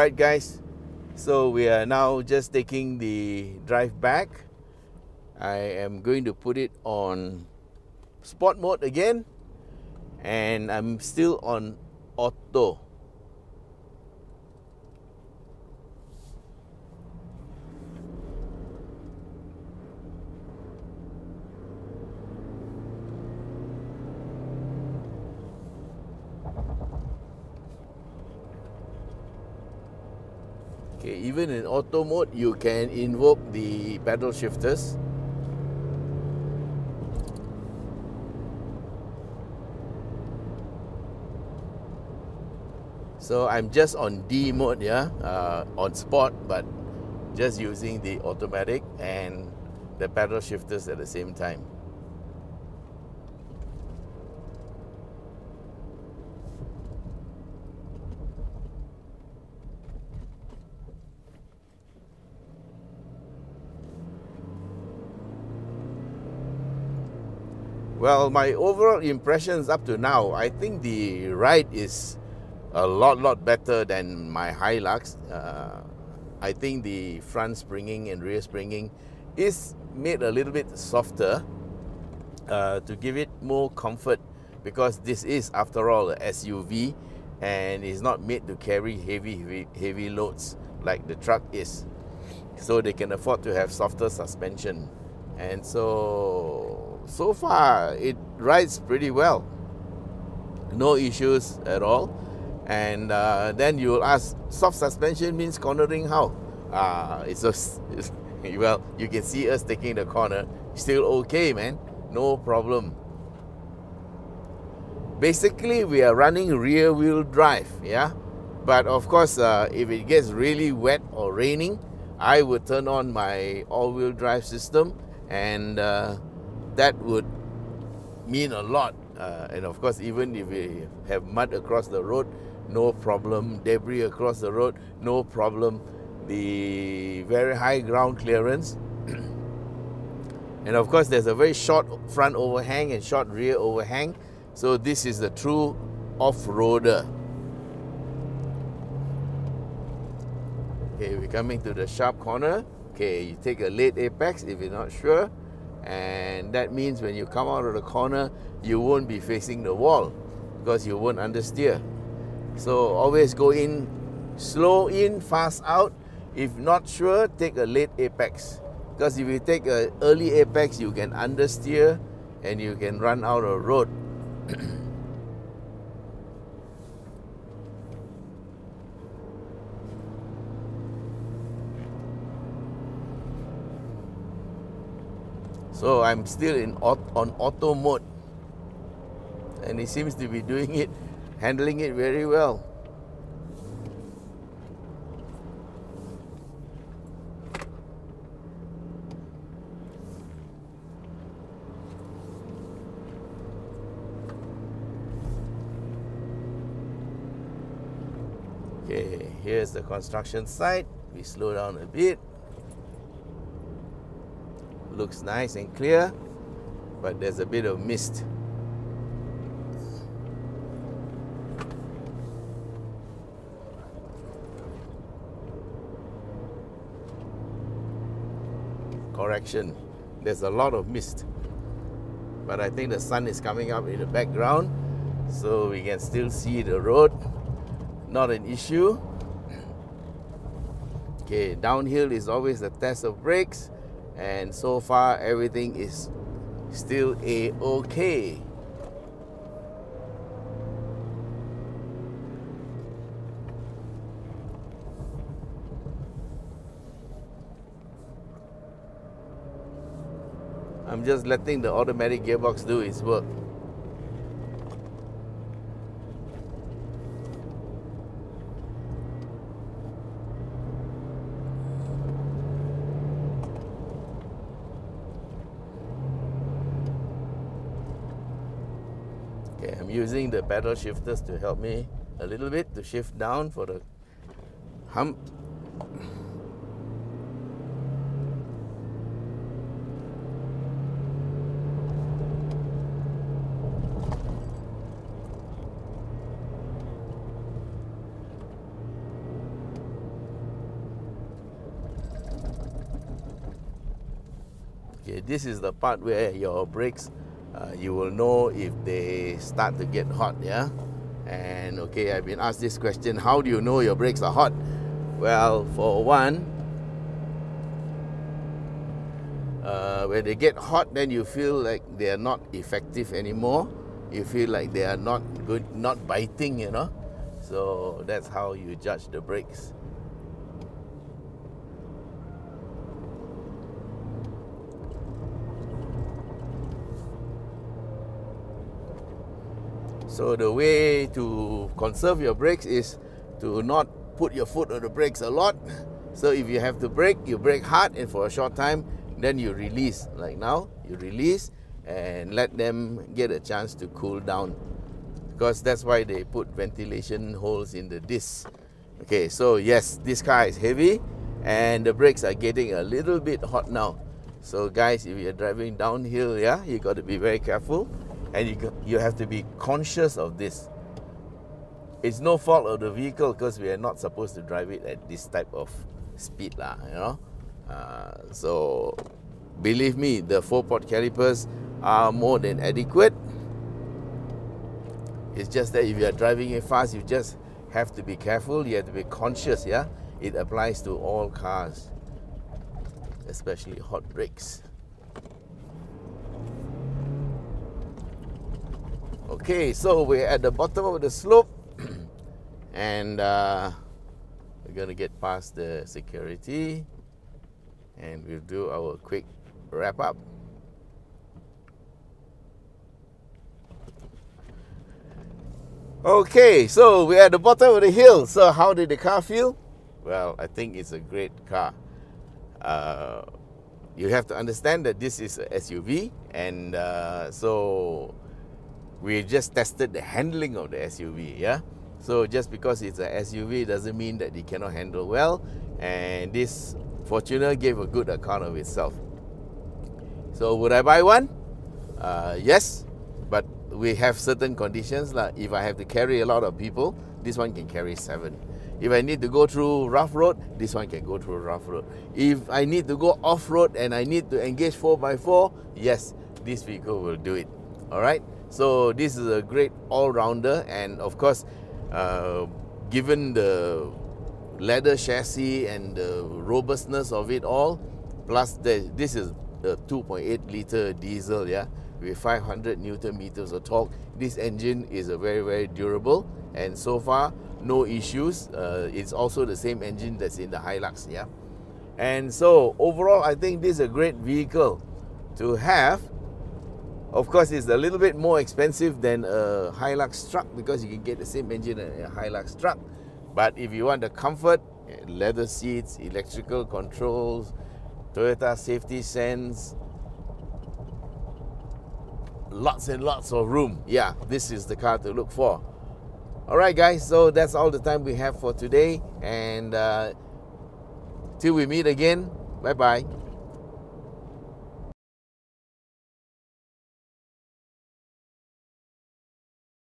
Right guys, so we are now just taking the drive back. I am going to put it on sport mode again, and I'm still on auto. Okay, even in auto mode, you can invoke the pedal shifters. So I'm just on D mode, yeah, on sport, but just using the automatic and the pedal shifters at the same time. Well, my overall impressions up to now, I think the ride is a lot better than my Hilux. I think the front springing and rear springing is made a little bit softer to give it more comfort, because this is, after all, a SUV and is not made to carry heavy loads like the truck is. So they can afford to have softer suspension. And so far it rides pretty well, no issues at all. And then you will ask, soft suspension means cornering how? Well, you can see us taking the corner, still okay, man, no problem. Basically we are running rear wheel drive, yeah, but of course if it gets really wet or raining, I would turn on my all-wheel drive system, and that would mean a lot. And of course, even if we have mud across the road, no problem. Debris across the road, no problem. The very high ground clearance. And of course, there's a very short front overhang and short rear overhang. So this is the true off-roader. Okay, we're coming to the sharp corner. Okay, you take a late apex if you're not sure. And that means when you come out of the corner, you won't be facing the wall because you won't understeer. So always go in, slow in, fast out. If not sure, take a late apex. Because if you take an early apex, you can understeer and you can run out of road. So I'm still on auto mode, and he seems to be doing it, handling it very well. Okay, here's the construction site. We slow down a bit. Looks nice and clear, but there's a bit of mist. Correction, there's a lot of mist, but I think the sun is coming up in the background, so we can still see the road. Not an issue. Okay, downhill is always the test of brakes. And so far, everything is still a-okay. I'm just letting the automatic gearbox do its work. Okay, I'm using the pedal shifters to help me a little bit to shift down for the hump. Okay, this is the part where your brakes, you will know if they start to get hot, yeah? And okay, I've been asked this question, how do you know your brakes are hot? Well, for one, when they get hot, then you feel like they are not effective anymore. You feel like they are not good, not biting, you know? So that's how you judge the brakes. So the way to conserve your brakes is to not put your foot on the brakes a lot. So if you have to brake, you brake hard, and for a short time, then you release. Like now, you release and let them get a chance to cool down, because that's why they put ventilation holes in the disc. Okay, so yes, this car is heavy and the brakes are getting a little bit hot now. So guys, if you're driving downhill, yeah, you got to be very careful, and you have to be conscious of this. It's no fault of the vehicle, because we are not supposed to drive it at this type of speed, you know. So believe me, the 4-port calipers are more than adequate. It's just that if you are driving it fast, you just have to be careful. You have to be conscious, yeah. It applies to all cars, especially hot brakes. Okay, so we're at the bottom of the slope, and we're gonna get past the security, and we'll do our quick wrap up. Okay, so we're at the bottom of the hill. So how did the car feel? Well, I think it's a great car. You have to understand that this is a SUV, and so we just tested the handling of the SUV, yeah? So just because it's an SUV doesn't mean that it cannot handle well, and this Fortuner gave a good account of itself. So would I buy one? Yes, but we have certain conditions. Like if I have to carry a lot of people, this one can carry 7. If I need to go through rough road, this one can go through rough road. If I need to go off-road and I need to engage 4x4, yes, this vehicle will do it. All right? So this is a great all-rounder, and of course, given the leather chassis and the robustness of it all, plus this is the 2.8 liter diesel, yeah, with 500 Newton meters of torque. This engine is a very, very durable, and so far no issues. It's also the same engine that's in the Hilux, yeah. And so overall, I think this is a great vehicle to have. Of course, it's a little bit more expensive than a Hilux truck, because you can get the same engine in a Hilux truck. But if you want the comfort, leather seats, electrical controls, Toyota safety sense, lots and lots of room, yeah, this is the car to look for. All right, guys, so that's all the time we have for today, and till we meet again, bye-bye.